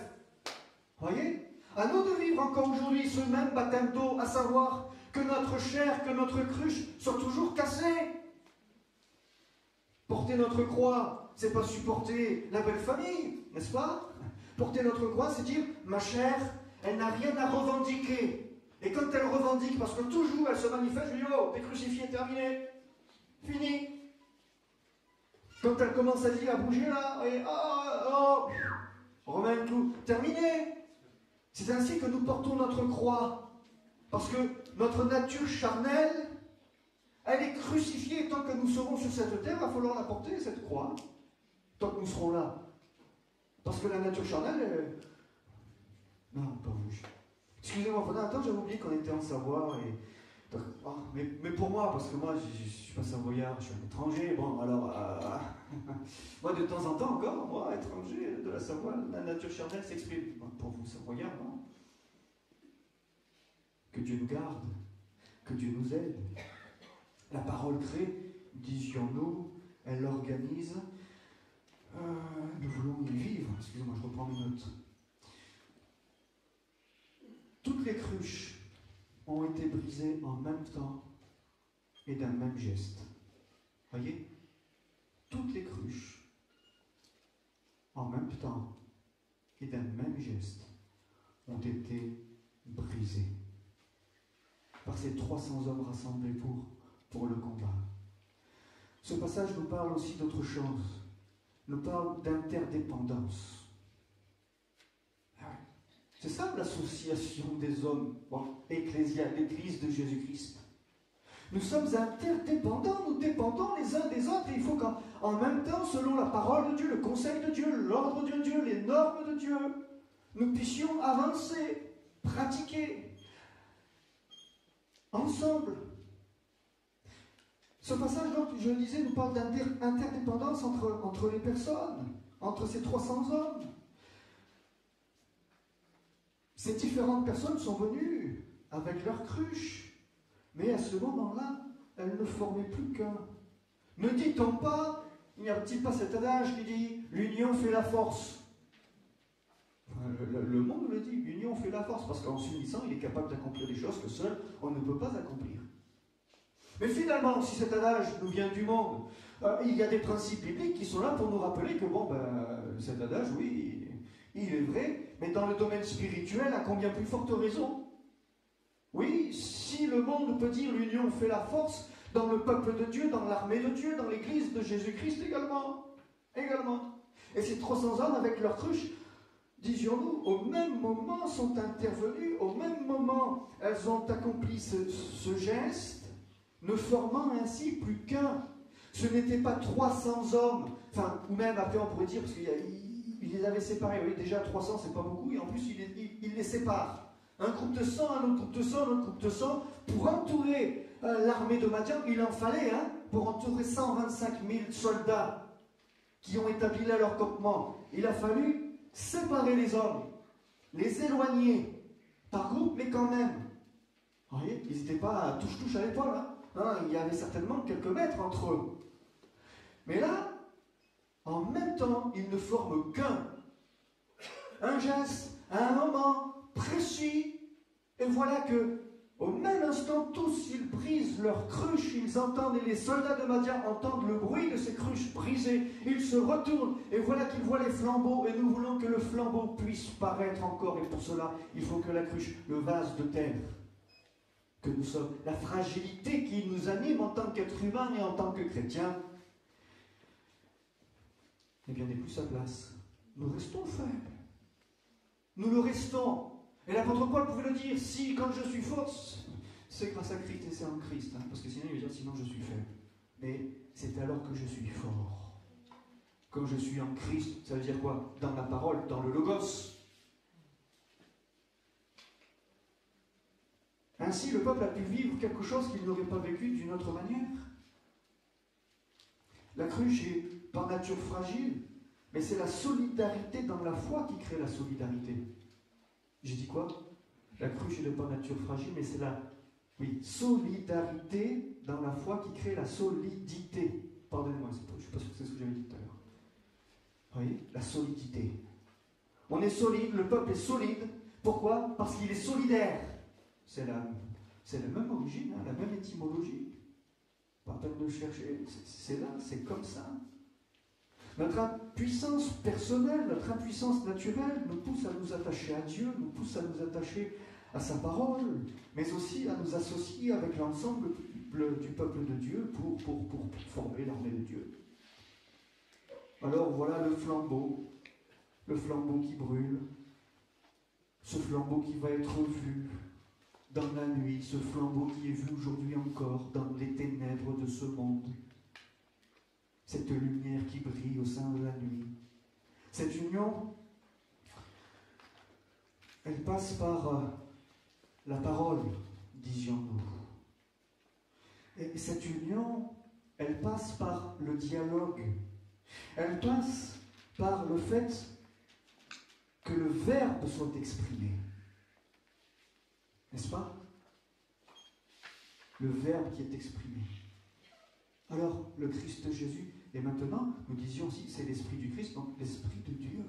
Voyez? À nous de vivre encore aujourd'hui ce même baptême d'eau, à savoir que notre chair, que notre cruche soit toujours cassée. Porter notre croix, c'est pas supporter la belle famille, n'est-ce pas? Porter notre croix, c'est dire, ma chair, elle n'a rien à revendiquer. Et quand elle revendique, parce que toujours elle se manifeste, je dis, oh, t'es crucifié, terminé, fini. Quand elle commence à dire, à bouger là, et remet tout, terminé. C'est ainsi que nous portons notre croix. Parce que notre nature charnelle, Elle est crucifiée. Tant que nous serons sur cette terre, il va falloir la porter, cette croix. Tant que nous serons là. Parce que la nature charnelle, non, pas vous. Excusez-moi, pendant un temps, j'avais oublié qu'on était en Savoie. Mais pour moi, parce que moi, je ne suis pas savoyard, je suis un étranger. Bon, alors, moi, de temps en temps encore, moi, étranger de la Savoie, la nature charnelle s'exprime. Pour vous, savoyard, non? Que Dieu nous garde, que Dieu nous aide. La parole crée, disions-nous, elle organise. Nous voulons y vivre. Excusez-moi, je reprends mes notes. Toutes les cruches ont été brisées en même temps et d'un même geste. Voyez? Toutes les cruches, en même temps et d'un même geste, ont été brisées par ces 300 hommes rassemblés pour le combat. Ce passage nous parle aussi d'autre chose. Nous parle d'interdépendance. C'est ça l'association des hommes, ecclésiale, l'Église de Jésus-Christ. Nous sommes interdépendants, nous dépendons les uns des autres, et il faut qu'en même temps, selon la parole de Dieu, le conseil de Dieu, l'ordre de Dieu, les normes de Dieu, nous puissions avancer, pratiquer, ensemble. Ce passage, donc, je le disais, nous parle d'interdépendance entre les personnes, entre ces 300 hommes. Ces différentes personnes sont venues avec leurs cruches, mais à ce moment-là, elles ne formaient plus qu'un. Ne dit-on pas, il n'y a-t-il pas cet adage qui dit « l'union fait la force ». Le monde le dit, l'union fait la force, parce qu'en s'unissant, il est capable d'accomplir des choses que seul on ne peut pas accomplir. Mais finalement, si cet adage nous vient du monde, il y a des principes bibliques qui sont là pour nous rappeler que, cet adage, oui, il est vrai, mais dans le domaine spirituel, à combien plus forte raison? Oui, si le monde peut dire l'union fait la force, dans le peuple de Dieu, dans l'armée de Dieu, dans l'église de Jésus-Christ également. Et ces 300 hommes avec leurs cruches, disions-nous, au même moment sont intervenus, au même moment elles ont accompli ce geste, ne formant ainsi plus qu'un. Ce n'était pas 300 hommes, ou même après on pourrait dire, parce qu'il les avait séparés, oui, déjà 300 c'est pas beaucoup, et en plus il les sépare. Un groupe de 100, un autre groupe de 100, un autre groupe de 100, pour entourer l'armée de Madian, il en fallait, pour entourer 125 000 soldats qui ont établi là leur campement. Il a fallu séparer les hommes, les éloigner par groupe, mais quand même. Vous voyez, ils n'étaient pas à touche-touche à l'épaule, il y avait certainement quelques mètres entre eux. Mais là, en même temps, ils ne forment qu'un. Un geste, à un moment précis, et voilà que, au même instant, tous ils brisent leurs cruches, ils entendent, et les soldats de Madian entendent le bruit de ces cruches brisées, ils se retournent, et voilà qu'ils voient les flambeaux, et nous voulons que le flambeau puisse paraître encore, et pour cela, il faut que la cruche, le vase de terre, que nous sommes, la fragilité qui nous anime en tant qu'être humain et en tant que chrétien, eh bien, n'est plus sa place. Nous restons faibles. Nous le restons. Et l'apôtre Paul pouvait le dire, si quand je suis fort, c'est grâce à Christ et c'est en Christ. Parce que sinon, il va dire, sinon je suis faible. Mais c'est alors que je suis fort. Quand je suis en Christ, ça veut dire quoi? Dans la parole, dans le Logos. Ainsi, le peuple a pu vivre quelque chose qu'il n'aurait pas vécu d'une autre manière. La cruche est par nature fragile, mais c'est la solidarité dans la foi qui crée la solidarité. J'ai dit quoi? La cruche est de par nature fragile, mais c'est la solidarité dans la foi qui crée la solidité. Pardonnez-moi, je ne suis pas sûr que c'est ce que j'avais dit tout à l'heure. Vous voyez? La solidité. On est solide, le peuple est solide. Pourquoi? Parce qu'il est solidaire. C'est la même origine, la même étymologie. Pas la peine de chercher. C'est là, c'est comme ça. Notre impuissance personnelle, notre impuissance naturelle nous pousse à nous attacher à Dieu, nous pousse à nous attacher à sa parole, mais aussi à nous associer avec l'ensemble du peuple de Dieu pour former l'armée de Dieu. Alors voilà le flambeau qui brûle, ce flambeau qui va être vu. dans la nuit, ce flambeau qui est vu aujourd'hui encore dans les ténèbres de ce monde. Cette lumière qui brille au sein de la nuit. Cette union, elle passe par la parole, disions-nous. Et cette union, elle passe par le dialogue. Elle passe par le fait que le Verbe soit exprimé. N'est-ce pas? Le Verbe qui est exprimé. Alors, le Christ Jésus, et maintenant, nous disions aussi, c'est l'Esprit du Christ, donc l'Esprit de Dieu.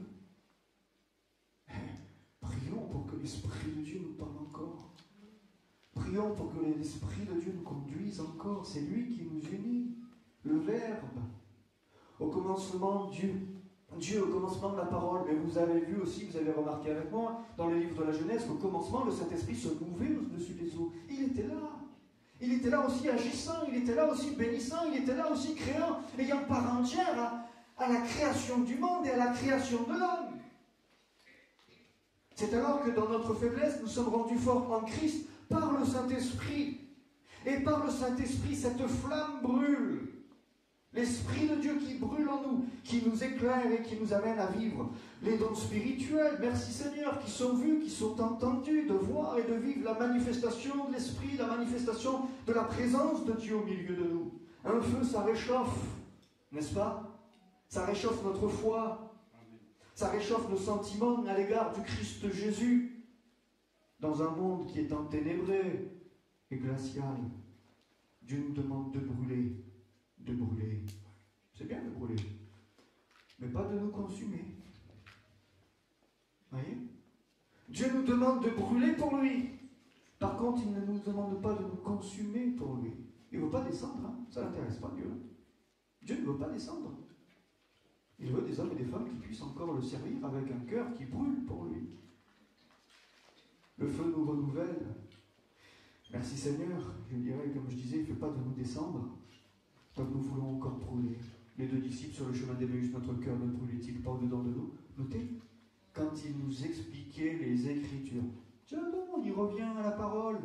Prions pour que l'Esprit de Dieu nous parle encore. Prions pour que l'Esprit de Dieu nous conduise encore. C'est lui qui nous unit. Le Verbe. Au commencement, Dieu. Dieu, au commencement de la parole. Mais vous avez vu aussi, vous avez remarqué avec moi, dans le livre de la Genèse, qu'au commencement, le Saint-Esprit se mouvait au-dessus des eaux. Il était là. Il était là aussi agissant, il était là aussi bénissant, il était là aussi créant, ayant part entière à la création du monde et à la création de l'homme. C'est alors que dans notre faiblesse, nous sommes rendus forts en Christ par le Saint-Esprit. Et par le Saint-Esprit, cette flamme brûle. L'Esprit de Dieu qui brûle en nous, qui nous éclaire et qui nous amène à vivre les dons spirituels, merci Seigneur, qui sont vus, qui sont entendus, de voir et de vivre la manifestation de l'Esprit, la manifestation de la présence de Dieu au milieu de nous. Un feu, ça réchauffe, n'est-ce pas? Ça réchauffe notre foi, ça réchauffe nos sentiments à l'égard du Christ Jésus, dans un monde qui est enténébré et glacial. Dieu nous demande de brûler. De brûler. C'est bien de brûler, mais pas de nous consumer. Voyez? Dieu nous demande de brûler pour lui. Par contre, il ne nous demande pas de nous consumer pour lui. Il ne veut pas descendre, hein? Ça n'intéresse pas Dieu. Dieu ne veut pas descendre. Il veut des hommes et des femmes qui puissent encore le servir avec un cœur qui brûle pour lui. Le feu nous renouvelle. Merci Seigneur. Je dirais, comme je disais, il ne fait pas de nous descendre. Comme nous voulons encore brûler. Les deux disciples sur le chemin d'Emmaüs, notre cœur ne brûlait-il pas au-dedans de nous? Notez, quand ils nous expliquaient les Écritures. Tiens donc, on y revient à la parole.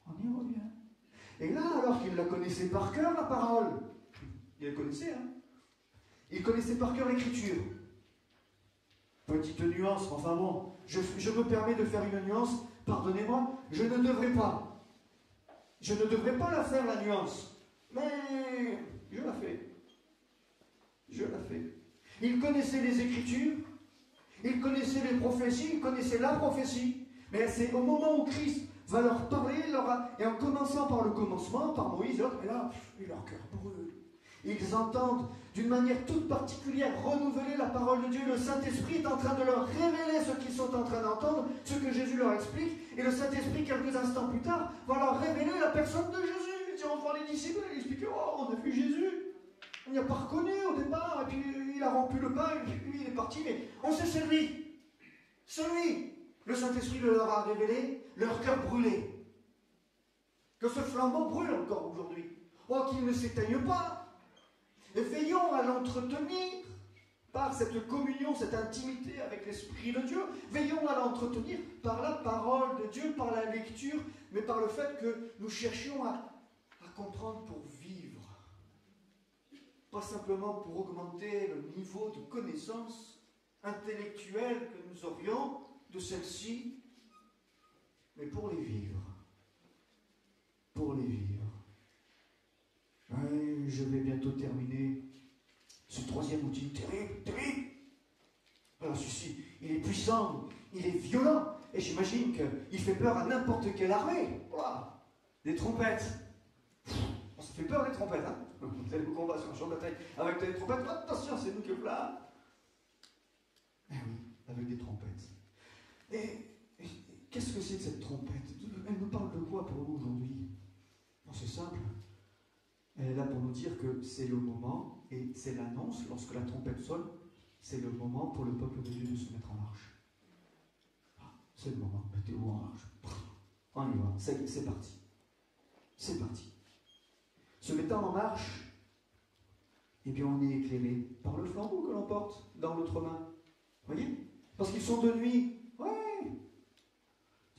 On y revient. Et là, alors qu'ils la connaissaient par cœur, la parole, ils la connaissaient, hein? Ils connaissaient par cœur l'Écriture. Petite nuance, enfin bon, je me permets de faire une nuance, pardonnez-moi, je ne devrais pas. Je ne devrais pas la faire, la nuance. Mais je la fais. Je la fais. Ils connaissaient les Écritures, ils connaissaient les prophéties, ils connaissaient la prophétie. Mais c'est au moment où Christ va leur parler, et en commençant par le commencement, par Moïse, et là, leur cœur brûle. Ils entendent d'une manière toute particulière renouveler la parole de Dieu. Le Saint-Esprit est en train de leur révéler ce qu'ils sont en train d'entendre, ce que Jésus leur explique. Et le Saint-Esprit, quelques instants plus tard, va leur révéler la personne de Jésus. On voit les disciples, ils expliquent, oh, on a vu Jésus. On n'y a pas reconnu au départ, et puis il a rompu le pain, et puis lui, il est parti, mais on sait c'est lui. C'est lui. Le Saint-Esprit leur a révélé, leur cœur brûlé. Que ce flambeau brûle encore aujourd'hui. Oh, qu'il ne s'éteigne pas. Et veillons à l'entretenir par cette communion, cette intimité avec l'Esprit de Dieu. Veillons à l'entretenir par la parole de Dieu, par la lecture, mais par le fait que nous cherchions à comprendre pour vivre. Pas simplement pour augmenter le niveau de connaissance intellectuelle que nous aurions de celle-ci, mais pour les vivre. Pour les vivre. Ouais, je vais bientôt terminer ce troisième outil terrible, terrible. Alors celui-ci, il est puissant, il est violent, et j'imagine qu'il fait peur à n'importe quelle armée. Voilà. Des trompettes. On se fait peur des trompettes, hein? Vous allez vous combattre sur le champ de bataille avec des trompettes. Attention, c'est nous qui sommes là. Eh oui, avec des trompettes. Et qu'est-ce que c'est que cette trompette? Elle nous parle de quoi pour nous aujourd'hui? Bon, c'est simple. Elle est là pour nous dire que c'est le moment, et c'est l'annonce, lorsque la trompette sonne, c'est le moment pour le peuple de Dieu de se mettre en marche. Ah, c'est le moment, mettez-vous en marche. On y va, c'est parti. C'est parti. Se mettant en marche, eh bien on est éclairé par le flambeau que l'on porte dans l'autre main. Voyez? Parce qu'ils sont de nuit. Ouais.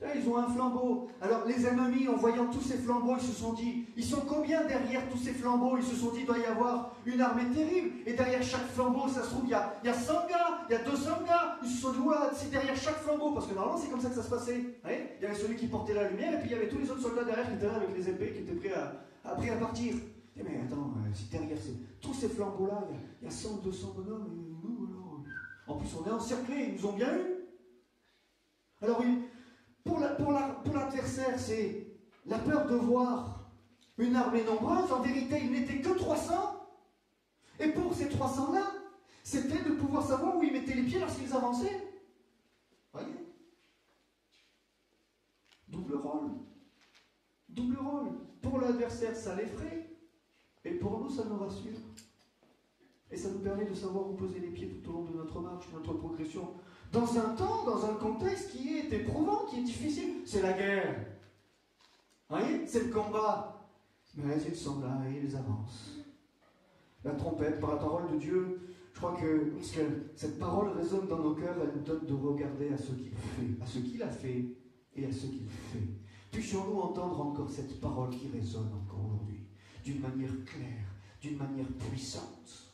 Ils ont un flambeau. Alors les ennemis, en voyant tous ces flambeaux, ils se sont dit, ils sont combien derrière tous ces flambeaux? Ils se sont dit, il doit y avoir une armée terrible. Et derrière chaque flambeau, ça se trouve, il y a 100 gars, il y a 200 gars. Ils se sont dit, voilà, c'est derrière chaque flambeau. Parce que normalement, c'est comme ça que ça se passait. Il y avait celui qui portait la lumière, et puis il y avait tous les autres soldats derrière qui étaient là avec les épées, qui étaient prêts à partir. Mais attends, si derrière tous ces flambeaux-là, il y a 100, 200 bonhommes, et nous, alors... En plus, on est encerclés, ils nous ont bien eu. Alors oui, pour l'adversaire, c'est la peur de voir une armée nombreuse. En vérité, il n'était que 300. Et pour ces 300-là, c'était de pouvoir savoir où ils mettaient les pieds lorsqu'ils avançaient. Voyez? Double rôle. Double rôle. Pour l'adversaire, ça l'effraie. Et pour nous, ça nous rassure. Et ça nous permet de savoir où poser les pieds tout au long de notre marche, de notre progression. Dans un temps, dans un contexte qui est éprouvant, qui est difficile. C'est la guerre. Vous voyez? C'est le combat. Mais ils sont là et ils avancent. La trompette, par la parole de Dieu, je crois que, parce que cette parole résonne dans nos cœurs, elle nous donne de regarder à ce qu'il fait, à ce qu'il a fait et à ce qu'il fait. Puissions-nous entendre encore cette parole qui résonne encore aujourd'hui, d'une manière claire, d'une manière puissante.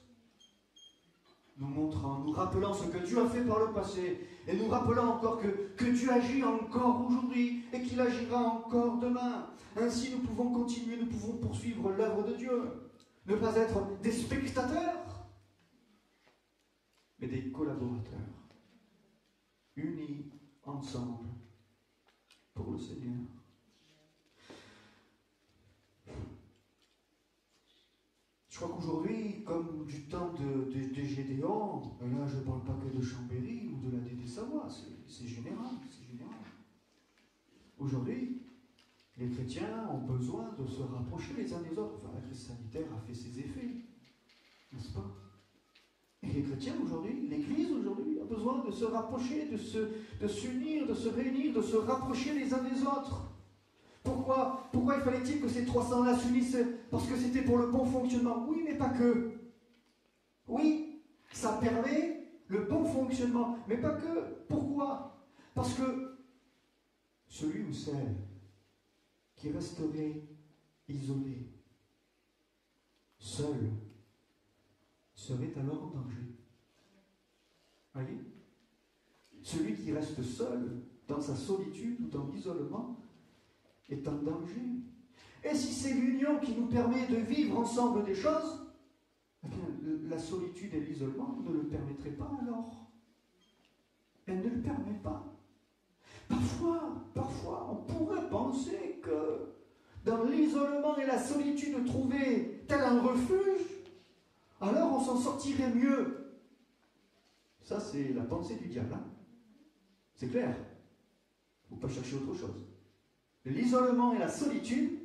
Nous montrant, nous rappelant ce que Dieu a fait par le passé, et nous rappelant encore que Dieu agit encore aujourd'hui, et qu'il agira encore demain. Ainsi nous pouvons continuer, nous pouvons poursuivre l'œuvre de Dieu. Ne pas être des spectateurs, mais des collaborateurs, unis ensemble pour le Seigneur. Je crois qu'aujourd'hui, comme du temps de Gédéon, là je ne parle pas que de Chambéry ou de la Dédé-Savoie, c'est général, c'est général. Aujourd'hui, les chrétiens ont besoin de se rapprocher les uns des autres. Enfin, la crise sanitaire a fait ses effets, n'est-ce pas? Et les chrétiens aujourd'hui, l'Église aujourd'hui, a besoin de se rapprocher, de s'unir, de se réunir, de se rapprocher les uns des autres. Pourquoi il fallait-il que ces 300-là s'unissent? Parce que c'était pour le bon fonctionnement. Oui, mais pas que. Oui, ça permet le bon fonctionnement, mais pas que. Pourquoi? Parce que celui ou celle qui resterait isolé, seul, serait alors en danger. Voyez? Celui qui reste seul, dans sa solitude ou dans l'isolement, est en danger. Et si c'est l'union qui nous permet de vivre ensemble des choses, eh bien, la solitude et l'isolement ne le permettraient pas alors. Elle ne le permet pas. Parfois, on pourrait penser que dans l'isolement et la solitude, trouver tel un refuge, alors on s'en sortirait mieux. Ça, c'est la pensée du diable. Hein? C'est clair. Il ne faut pas chercher autre chose. L'isolement et la solitude,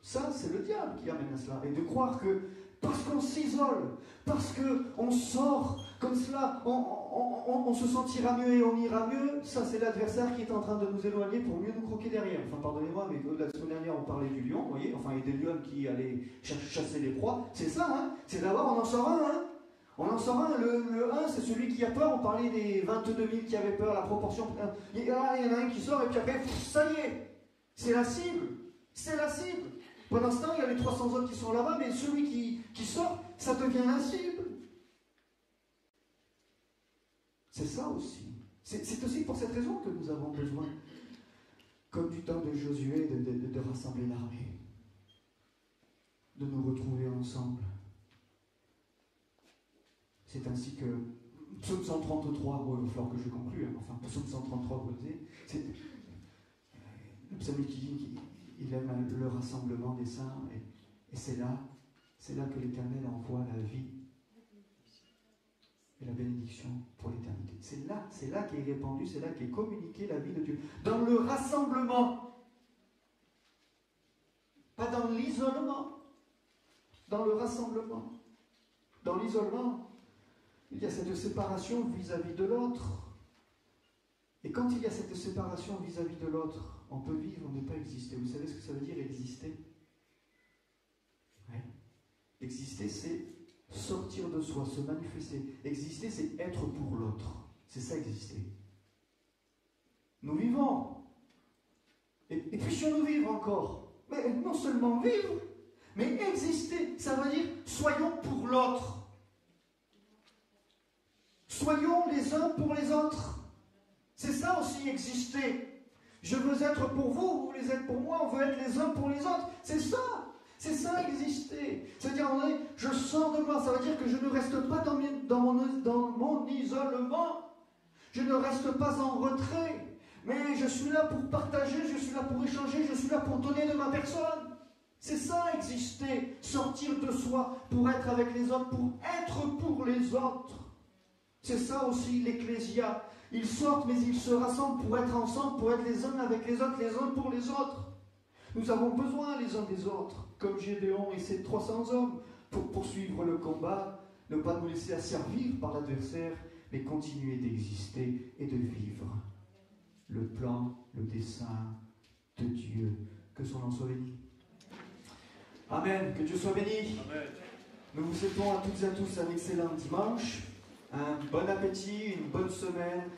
ça, c'est le diable qui amène à cela. Et de croire que parce qu'on s'isole, parce qu'on sort comme cela, on se sentira mieux et on ira mieux, ça, c'est l'adversaire qui est en train de nous éloigner pour mieux nous croquer derrière. Enfin, pardonnez-moi, mais la semaine dernière, on parlait du lion, vous voyez, enfin, et des lions qui allaient chasser les proies. C'est ça, hein? C'est d'abord, on en sort un, hein? On en sort un, le 1, c'est celui qui a peur. On parlait des 22 000 qui avaient peur, la proportion. Il y en a un qui sort, et puis après, ça y est, c'est la cible. C'est la cible. Pendant ce temps, il y a les 300 autres qui sont là-bas, mais celui qui sort, ça devient la cible. C'est ça aussi. C'est aussi pour cette raison que nous avons besoin, comme du temps de Josué, de rassembler l'armée, de nous retrouver ensemble. C'est ainsi que Psaume 133, bon, il va falloir que je conclue, hein, enfin, Psaume 133, vous savez, c'est le psalmiste qui dit qu'il aime le rassemblement des saints, et c'est là que l'Éternel envoie la vie et la bénédiction pour l'éternité. C'est là qu'est répandue, c'est là qu'est communiquée la vie de Dieu. Dans le rassemblement, pas dans l'isolement, dans le rassemblement. Dans l'isolement, il y a cette séparation vis-à-vis de l'autre. Et quand il y a cette séparation vis-à-vis de l'autre, on peut vivre, ne pas exister. Vous savez ce que ça veut dire, exister? Ouais. Exister, c'est sortir de soi, se manifester. Exister, c'est être pour l'autre. C'est ça, exister. Nous vivons, Et puissions-nous vivre encore. Mais non seulement vivre, mais exister. Ça veut dire soyons pour l'autre. Soyons les uns pour les autres. C'est ça aussi exister. Je veux être pour vous, vous voulez être pour moi, on veut être les uns pour les autres. C'est ça exister. C'est-à-dire, je sors de moi, ça veut dire que je ne reste pas dans mon isolement. Je ne reste pas en retrait. Mais je suis là pour partager, je suis là pour échanger, je suis là pour donner de ma personne. C'est ça exister, sortir de soi pour être avec les autres, pour être pour les autres. C'est ça aussi l'Ecclésia. Ils sortent, mais ils se rassemblent pour être ensemble, pour être les uns avec les autres, les uns pour les autres. Nous avons besoin les uns des autres, comme Gédéon et ses 300 hommes, pour poursuivre le combat, ne pas nous laisser asservir par l'adversaire, mais continuer d'exister et de vivre le plan, le dessein de Dieu. Que son nom soit béni. Amen. Que Dieu soit béni. Amen. Nous vous souhaitons à toutes et à tous un excellent dimanche, un bon appétit, une bonne semaine.